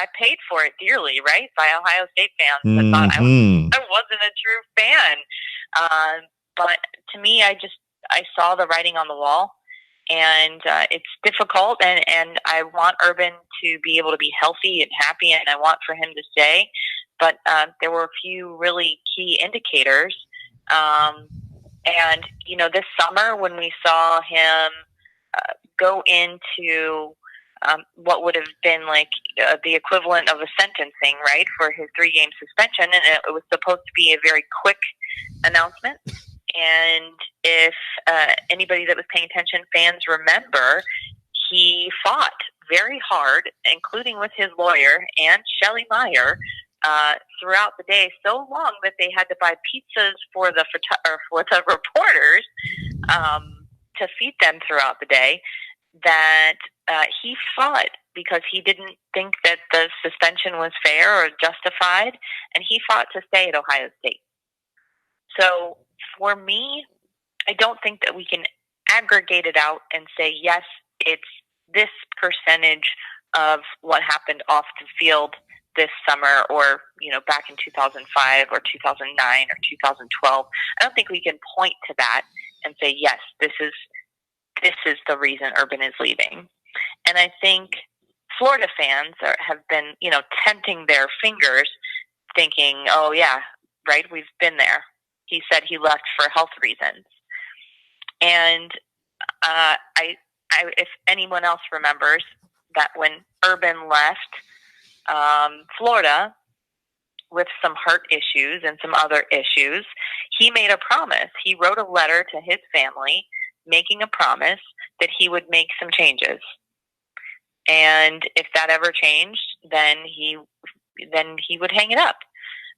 I paid for it dearly, right, by Ohio State fans that thought Mm-hmm. I wasn't a true fan. But to me, I saw the writing on the wall, and it's difficult, and I want Urban to be able to be healthy and happy, and I want for him to stay. But there were a few really key indicators. And, this summer when we saw him go into what would have been like the equivalent of a sentencing, right, for his 3-game suspension, and it was supposed to be a very quick announcement. And if anybody that was paying attention, fans remember, he fought very hard, including with his lawyer and Shelley Meyer, throughout the day, so long that they had to buy pizzas for the reporters to feed them throughout the day. That he fought because he didn't think that the suspension was fair or justified, and he fought to stay at Ohio State. So for me, I don't think that we can aggregate it out and say, yes, it's this percentage of what happened off the field this summer, or back in 2005 or 2009 or 2012. I don't think we can point to that and say, yes, this is the reason Urban is leaving. And I think Florida fans have been, tenting their fingers, thinking, oh yeah, right, we've been there. He said he left for health reasons. And if anyone else remembers that when Urban left Florida with some heart issues and some other issues, he made a promise. He wrote a letter to his family making a promise that he would make some changes. And if that ever changed, then he would hang it up.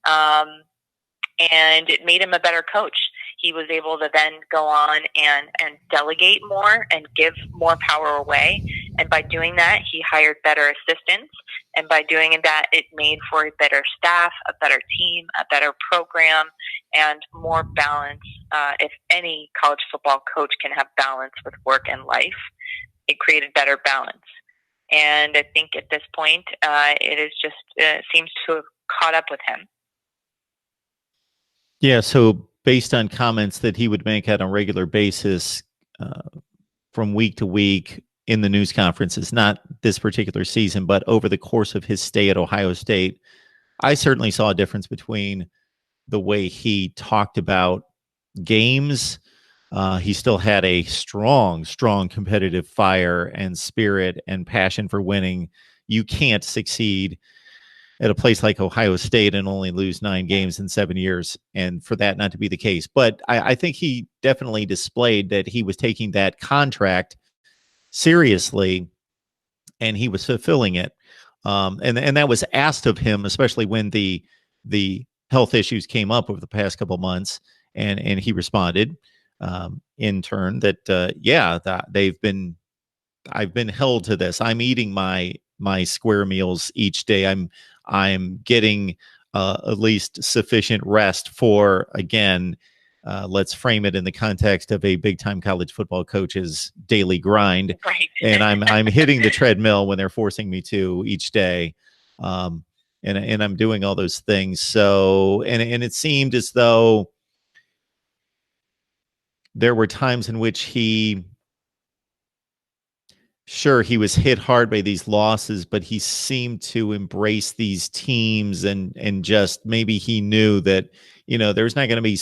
And it made him a better coach. He was able to then go on and delegate more and give more power away. And by doing that, he hired better assistants. And by doing that, it made for a better staff, a better team, a better program, and more balance. If any college football coach can have balance with work and life, it created better balance. And I think at this point, it is just seems to have caught up with him. Yeah, so based on comments that he would make on a regular basis from week to week in the news conferences, not this particular season, but over the course of his stay at Ohio State, I certainly saw a difference between the way he talked about games. He still had a strong competitive fire and spirit and passion for winning. You can't succeed at a place like Ohio State and only lose 9 games in 7 years, and for that not to be the case. But I think he definitely displayed that he was taking that contract seriously, and he was fulfilling it. And that was asked of him, especially when the health issues came up over the past couple months, and he responded in turn that that I've been held to this. I'm eating my square meals each day. I'm getting at least sufficient rest for, again, let's frame it in the context of a big time college football coach's daily grind. Right. And I'm hitting the treadmill when they're forcing me to each day. And I'm doing all those things. So, and it seemed as though there were times in which he was hit hard by these losses, but he seemed to embrace these teams and just maybe he knew that, there's not going to be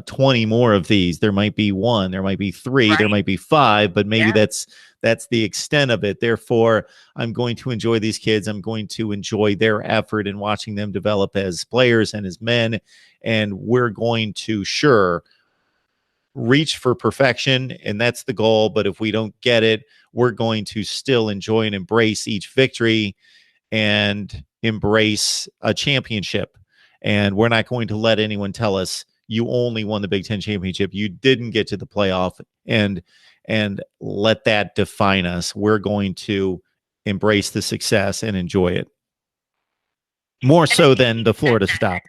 20 more of these. There might be 1, there might be 3, Right. there might be 5, but maybe that's the extent of it. Therefore, I'm going to enjoy these kids. I'm going to enjoy their effort in watching them develop as players and as men. And we're going to reach for perfection, and that's the goal. But if we don't get it, we're going to still enjoy and embrace each victory and embrace a championship. And we're not going to let anyone tell us you only won the Big Ten championship. You didn't get to the playoff, and let that define us. We're going to embrace the success and enjoy it more so than the Florida stop.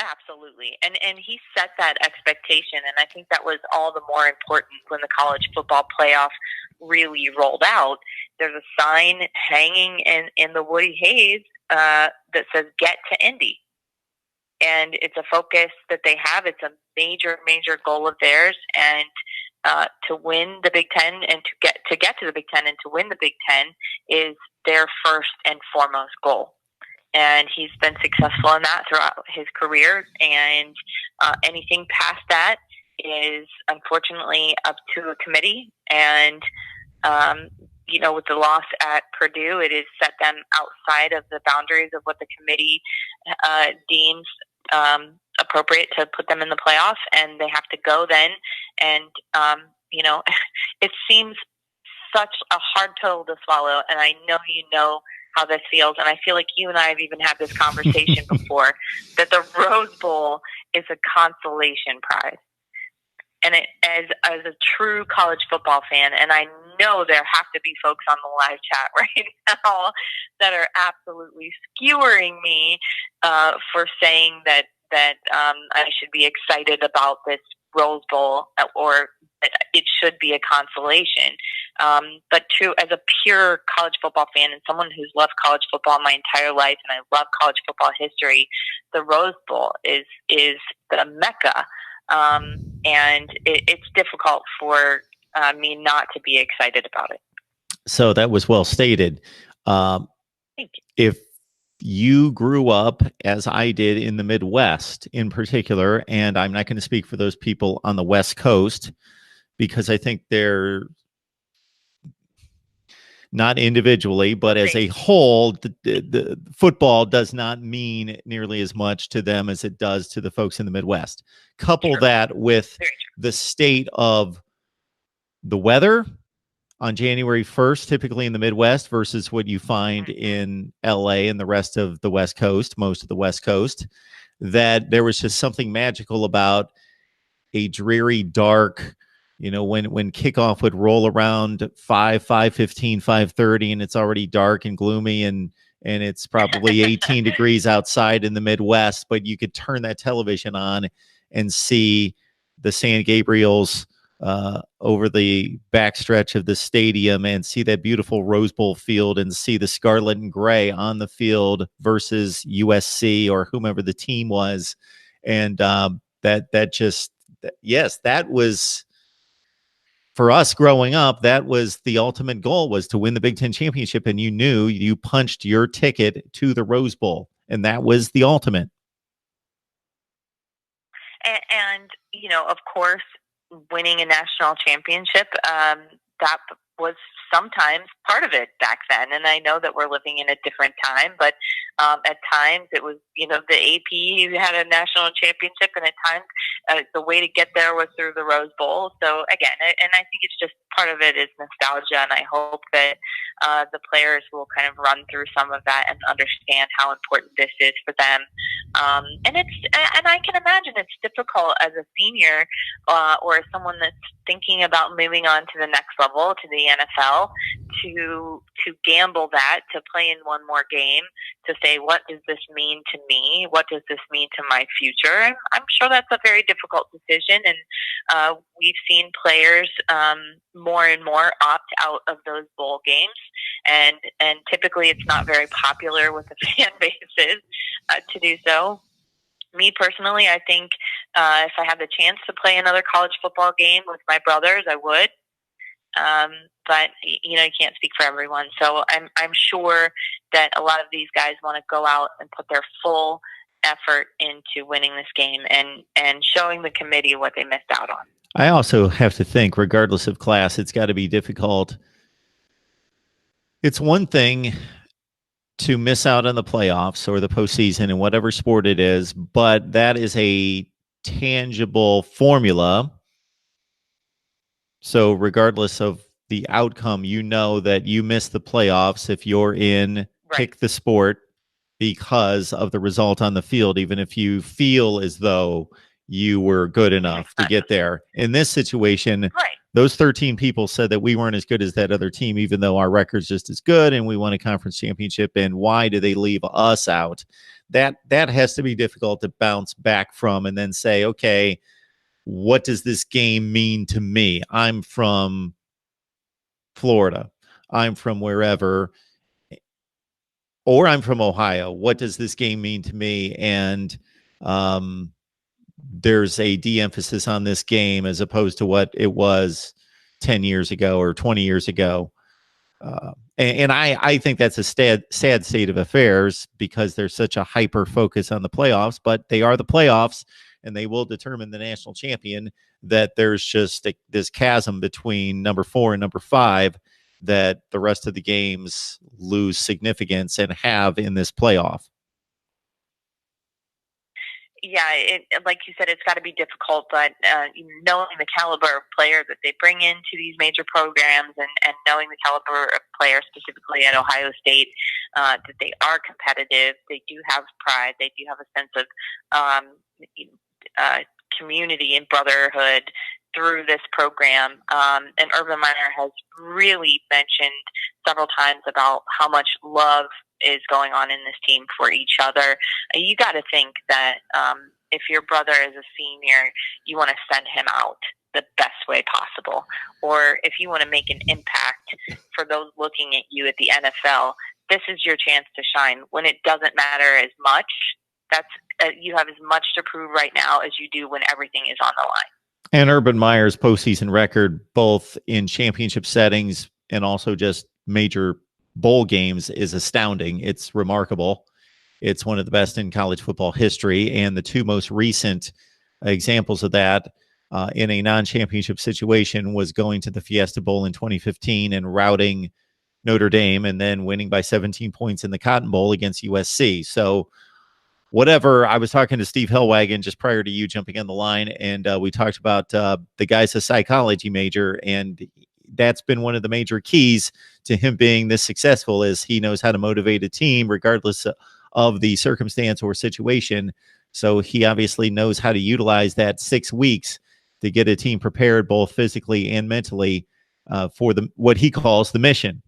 Absolutely. And he set that expectation, and I think that was all the more important when the college football playoff really rolled out, there's a sign hanging in the Woody Hayes that says "Get to Indy," and it's a focus that they have. It's a major goal of theirs, and to win the Big Ten and to get to the Big Ten and to win the Big Ten is their first and foremost goal. And he's been successful in that throughout his career. And anything past that is unfortunately up to a committee. And, with the loss at Purdue, it has set them outside of the boundaries of what the committee deems appropriate to put them in the playoff. And they have to go then. And, it seems such a hard pill to swallow. And I know how this feels, and I feel like you and I have even had this conversation before, that the Rose Bowl is a consolation prize. And as a true college football fan, and I know there have to be folks on the live chat right now that are absolutely skewering me for saying that I should be excited about this Rose Bowl, or it should be a consolation. But true, as a pure college football fan and someone who's loved college football my entire life, and I love college football history, the Rose Bowl is the mecca. And it's difficult for me not to be excited about it. So that was well stated. Thank you. If you grew up, as I did, in the Midwest in particular, and I'm not going to speak for those people on the West Coast, because I think they're not individually, but as a whole, the football does not mean nearly as much to them as it does to the folks in the Midwest. Couple that with the state of the weather on January 1st, typically in the Midwest, versus what you find in LA and the rest of the West Coast, most of the West Coast, that there was just something magical about a dreary, dark, when kickoff would roll around 5:15, 5:30, and it's already dark and gloomy, and it's probably 18 degrees outside in the Midwest, but you could turn that television on and see the San Gabriels over the backstretch of the stadium, and see that beautiful Rose Bowl field, and see the scarlet and gray on the field versus USC or whomever the team was. And that was, for us growing up, that was the ultimate goal, was to win the Big Ten championship. And you knew you punched your ticket to the Rose Bowl, and that was the ultimate. And of course, winning a national championship, that was sometimes part of it back then. And I know that we're living in a different time, but at times it was, the AP had a national championship, and at times the way to get there was through the Rose Bowl. So again, and I think it's just part of it is nostalgia, and I hope that the players will kind of run through some of that and understand how important this is for them. And I can imagine it's difficult as a senior or as someone that's thinking about moving on to the next level, to the NFL, to gamble that, to play in one more game, to say, what does this mean to me? What does this mean to my future? I'm sure that's a very difficult decision, and we've seen players more and more opt out of those bowl games, and typically it's not very popular with the fan bases to do so. Me personally, I think if I had the chance to play another college football game with my brothers, I would. But you can't speak for everyone. So I'm sure that a lot of these guys want to go out and put their full effort into winning this game and showing the committee what they missed out on. I also have to think, regardless of class, it's got to be difficult. It's one thing to miss out on the playoffs or the postseason in whatever sport it is, but that is a tangible formula. So regardless of the outcome, that you miss the playoffs if you're in pick the sport because of the result on the field, even if you feel as though you were good enough to get there. In this situation, those 13 people said that we weren't as good as that other team, even though our record's just as good and we won a conference championship. And why do they leave us out? That has to be difficult to bounce back from and then say, okay, what does this game mean to me? I'm from Florida. I'm from wherever, or I'm from Ohio. What does this game mean to me? And there's a de-emphasis on this game as opposed to what it was 10 years ago or 20 years ago. And I think that's a sad state of affairs because there's such a hyper focus on the playoffs, but they are the playoffs and they will determine the national champion. That there's just this chasm between number 4 and number 5 that the rest of the games lose significance and have in this playoff. Yeah, like you said, it's got to be difficult, but knowing the caliber of player that they bring into these major programs and knowing the caliber of players specifically at Ohio State, that they are competitive, they do have pride, they do have a sense of community and brotherhood through this program. And Urban Meyer has really mentioned several times about how much love is going on in this team for each other. You got to think that if your brother is a senior, you want to send him out the best way possible. Or if you want to make an impact for those looking at you at the NFL, this is your chance to shine. When it doesn't matter as much, you have as much to prove right now as you do when everything is on the line. And Urban Meyer's postseason record, both in championship settings and also just major bowl games, is astounding. It's remarkable. It's one of the best in college football history. And the two most recent examples of that in a non-championship situation was going to the Fiesta Bowl in 2015 and routing Notre Dame and then winning by 17 points in the Cotton Bowl against USC. So whatever, I was talking to Steve Hellwagon just prior to you jumping on the line, and we talked about the guy's a psychology major, and that's been one of the major keys to him being this successful is he knows how to motivate a team regardless of the circumstance or situation. So he obviously knows how to utilize that 6 weeks to get a team prepared both physically and mentally for what he calls the mission.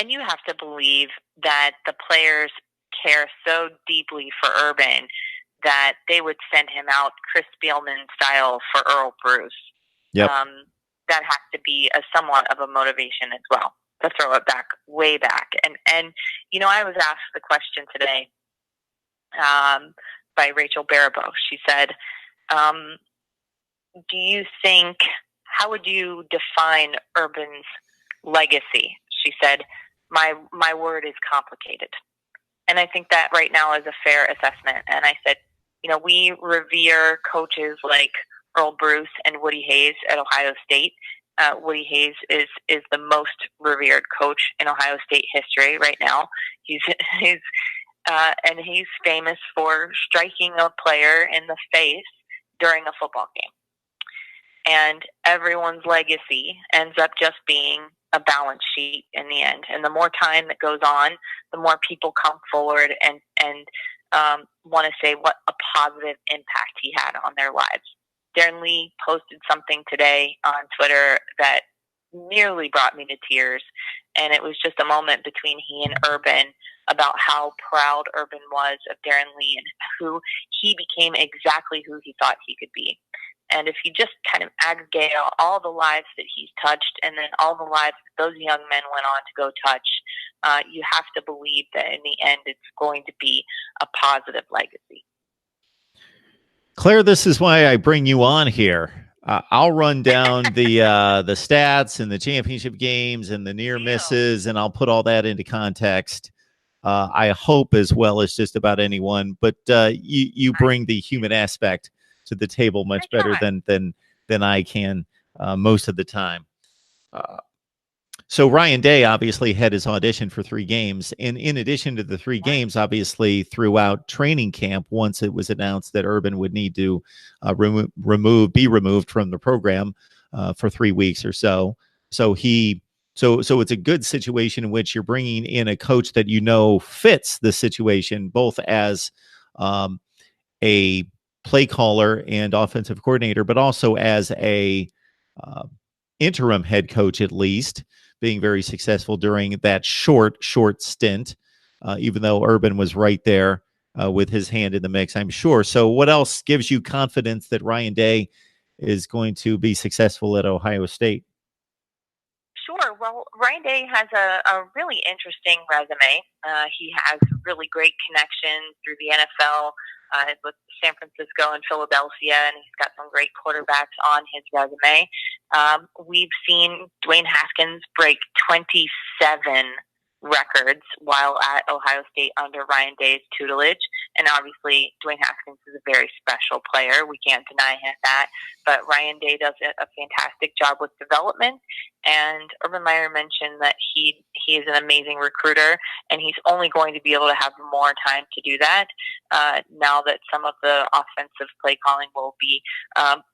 And you have to believe that the players care so deeply for Urban that they would send him out Chris Spielman style for Earl Bruce. Yep. That has to be somewhat of a motivation as well, to throw it back, way back. And you know, I was asked the question today by Rachel Baribeau. She said, do you think, how would you define Urban's legacy? She said, my word is complicated. And I think that right now is a fair assessment. And I said, you know, we revere coaches like Earl Bruce and Woody Hayes at Ohio State. Woody Hayes is the most revered coach in Ohio State history right now. He's famous for striking a player in the face during a football game. And everyone's legacy ends up just being a balance sheet in the end. And the more time that goes on, the more people come forward and want to say what a positive impact he had on their lives. Darren Lee posted something today on Twitter that nearly brought me to tears. And it was just a moment between he and Urban about how proud Urban was of Darren Lee and who he became exactly who he thought he could be. And if you just kind of aggregate all the lives that he's touched and then all the lives that those young men went on to go touch, you have to believe that in the end it's going to be a positive legacy. Claire, this is why I bring you on here. I'll run down the stats and the championship games and the near misses, and I'll put all that into context. I hope as well as just about anyone, but you bring the human aspect to the table much better than I can most of the time. So Ryan Day obviously had his audition for 3 games. And in addition to the 3 games, obviously throughout training camp, once it was announced that Urban would need to be removed from the program for 3 weeks or so. So it's a good situation in which you're bringing in a coach that you know fits the situation, both as a play caller and offensive coordinator, but also as a interim head coach, at least, being very successful during that short stint, even though Urban was right there with his hand in the mix, I'm sure. So what else gives you confidence that Ryan Day is going to be successful at Ohio State? Sure. Well, Ryan Day has a really interesting resume. He has really great connections through the NFL with San Francisco and Philadelphia, and he's got some great quarterbacks on his resume. We've seen Dwayne Haskins break 27 records while at Ohio State under Ryan Day's tutelage. And obviously, Dwayne Haskins is a very special player. We can't deny him that. But Ryan Day does a fantastic job with development. And Urban Meyer mentioned that he is an amazing recruiter, and he's only going to be able to have more time to do that now that some of the offensive play calling will be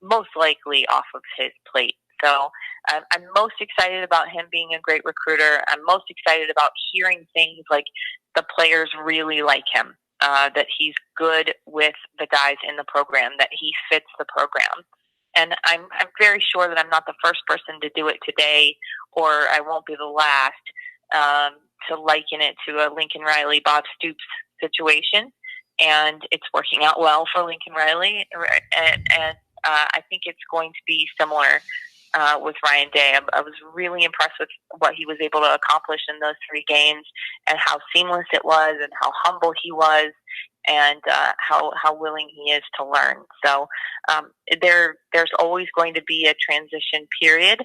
most likely off of his plate. So I'm most excited about him being a great recruiter. I'm most excited about hearing things like the players really like him, that he's good with the guys in the program, that he fits the program. And I'm very sure that I'm not the first person to do it today, or I won't be the last, to liken it to a Lincoln Riley, Bob Stoops situation. And it's working out well for Lincoln Riley. And I think it's going to be similar with Ryan Day. I was really impressed with what he was able to accomplish in those 3 games, and how seamless it was, and how humble he was, and how willing he is to learn. So there's always going to be a transition period,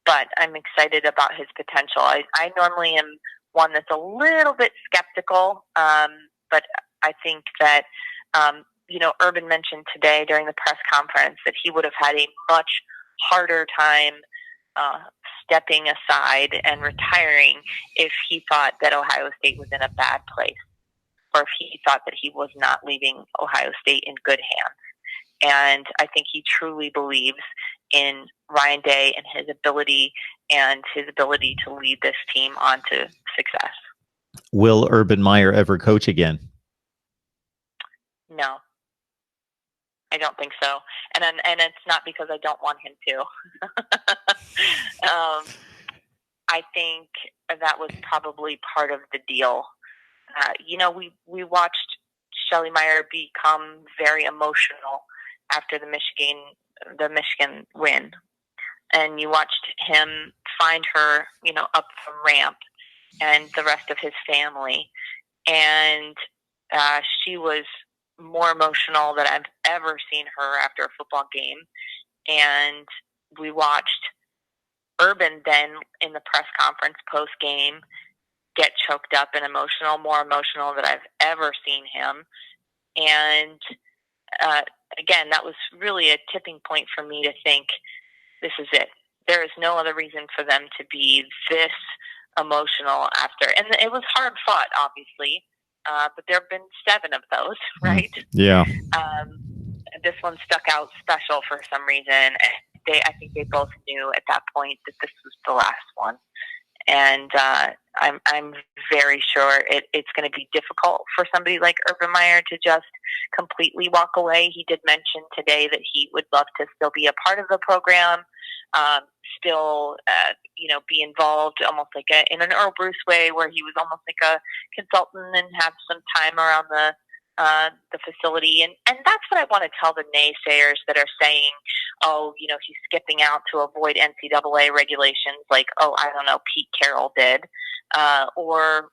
but I'm excited about his potential. I normally am one that's a little bit skeptical, but I think that Urban mentioned today during the press conference that he would have had a much harder time stepping aside and retiring if he thought that Ohio State was in a bad place, or if he thought that he was not leaving Ohio State in good hands. And I think he truly believes in Ryan Day and his ability to lead this team on to success. Will Urban Meyer ever coach again? No. I don't think so, and it's not because I don't want him to. I think that was probably part of the deal. We watched Shelley Meyer become very emotional after the Michigan win, and you watched him find her, up the ramp, and the rest of his family, and she was more emotional than I've ever seen her after a football game. And we watched Urban then in the press conference post game get choked up and more emotional than I've ever seen him. And again, that was really a tipping point for me to think, this is it. There is no other reason for them to be this emotional after. And it was hard fought, obviously. But there have been 7 of those, right? Yeah. This one stuck out special for some reason. I think they both knew at that point that this was the last one. And I'm very sure it's going to be difficult for somebody like Urban Meyer to just completely walk away. He did mention today that he would love to still be a part of the program, still, be involved almost like in an Earl Bruce way, where he was almost like a consultant and have some time around the facility. And that's what I want to tell the naysayers that are saying, he's skipping out to avoid NCAA regulations, like, I don't know, Pete Carroll did, or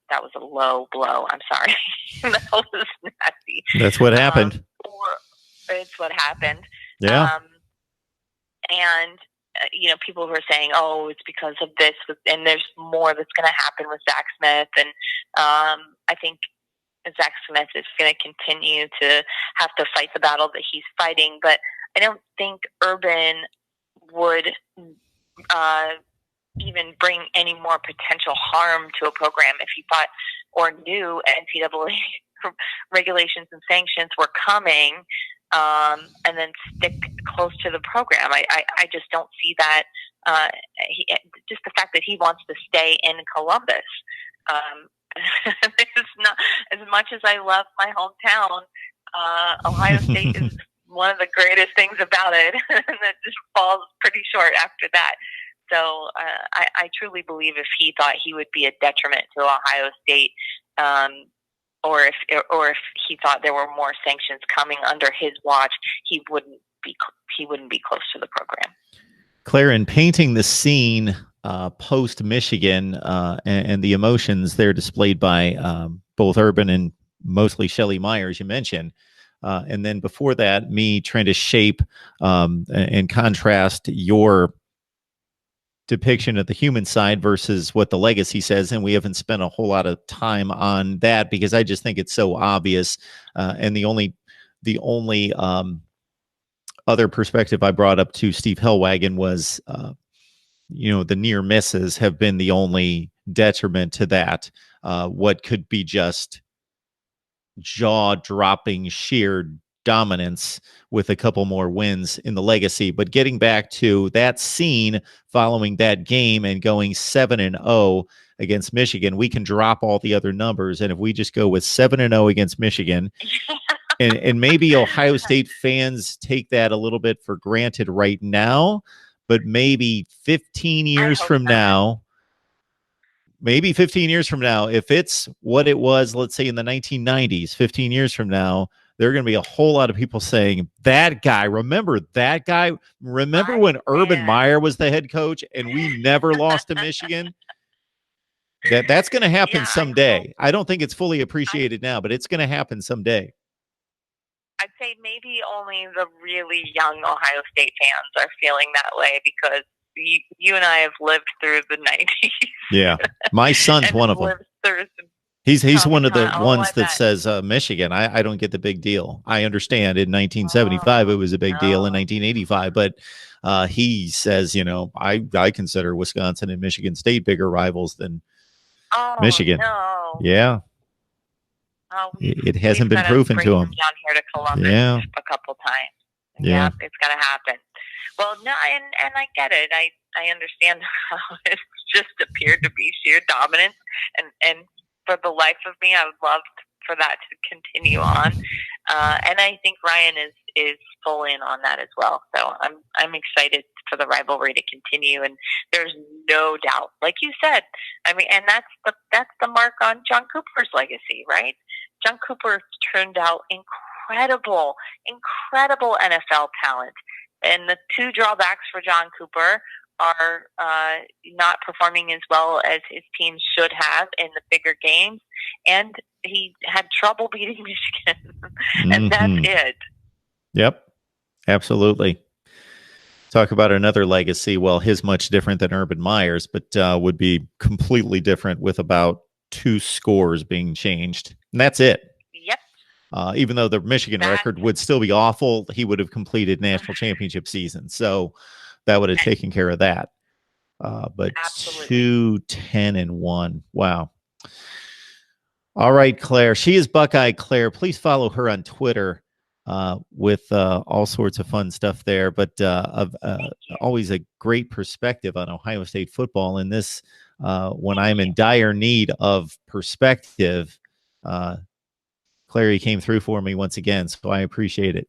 that was a low blow. I'm sorry. That was nasty. That's what happened. Or it's what happened. Yeah. And people who are saying, it's because of this, and there's more that's going to happen with Zach Smith. And I think Zach Smith is going to continue to have to fight the battle that he's fighting. But I don't think Urban would even bring any more potential harm to a program if he thought or knew NCAA regulations and sanctions were coming, and then stick close to the program. I just don't see that. Just the fact that he wants to stay in Columbus. It's not, as much as I love my hometown, Ohio State is one of the greatest things about it, and it just falls pretty short after that. So I truly believe if he thought he would be a detriment to Ohio State, or if he thought there were more sanctions coming under his watch, he wouldn't be close to the program. Claire, in painting the scene post Michigan and the emotions there displayed by both Urban and mostly Shelley Meyer, as you mentioned. And then before that, me trying to shape and contrast your depiction of the human side versus what the legacy says. And we haven't spent a whole lot of time on that because I just think it's so obvious. And the only other perspective I brought up to Steve Hellwagon was, the near misses have been the only detriment to that. What could be just jaw-dropping sheer dominance with a couple more wins in the legacy. But getting back to that scene following that game and going 7-0 against Michigan, we can drop all the other numbers. And if we just go with 7-0 against Michigan, and maybe Ohio State fans take that a little bit for granted right now, but maybe 15 years from now, if it's what it was, let's say in the 1990s, 15 years from now, there are going to be a whole lot of people saying, that guy, remember that guy? Remember when Urban Meyer was the head coach and we never lost to Michigan? That's going to happen someday. I don't think it's fully appreciated now, but it's going to happen someday. I'd say maybe only the really young Ohio State fans are feeling that way because you and I have lived through the 90s. Yeah. My son's one of them. He's one of the ones that says Michigan. I don't get the big deal. I understand in 1975 it was a big deal in 1985, but he says, I consider Wisconsin and Michigan State bigger rivals than Michigan. No. Yeah. It hasn't been proven to him. Down here to Columbus a couple times. Yeah, it's got to happen. Well, no, and I get it. I understand how it's just appeared to be sheer dominance, and for the life of me, I would love for that to continue on. And I think Ryan is full in on that as well. So I'm excited for the rivalry to continue, and there's no doubt, like you said. I mean, and that's the mark on John Cooper's legacy, right? John Cooper turned out incredible NFL talent. And the two drawbacks for John Cooper are not performing as well as his team should have in the bigger games. And he had trouble beating Michigan. And that's it. Yep, absolutely. Talk about another legacy. Well, his much different than Urban Meyer's, but would be completely different with about 2 scores being changed. And that's it. Yep. Even though the Michigan record would still be awful, he would have completed national championship season. So that would have taken care of that. But absolutely. 2-10-1. Wow. All right, Claire. She is Buckeye Claire. Please follow her on Twitter with all sorts of fun stuff there. But always a great perspective on Ohio State football. And this, when I'm in dire need of perspective, Claire, you came through for me once again, so I appreciate it.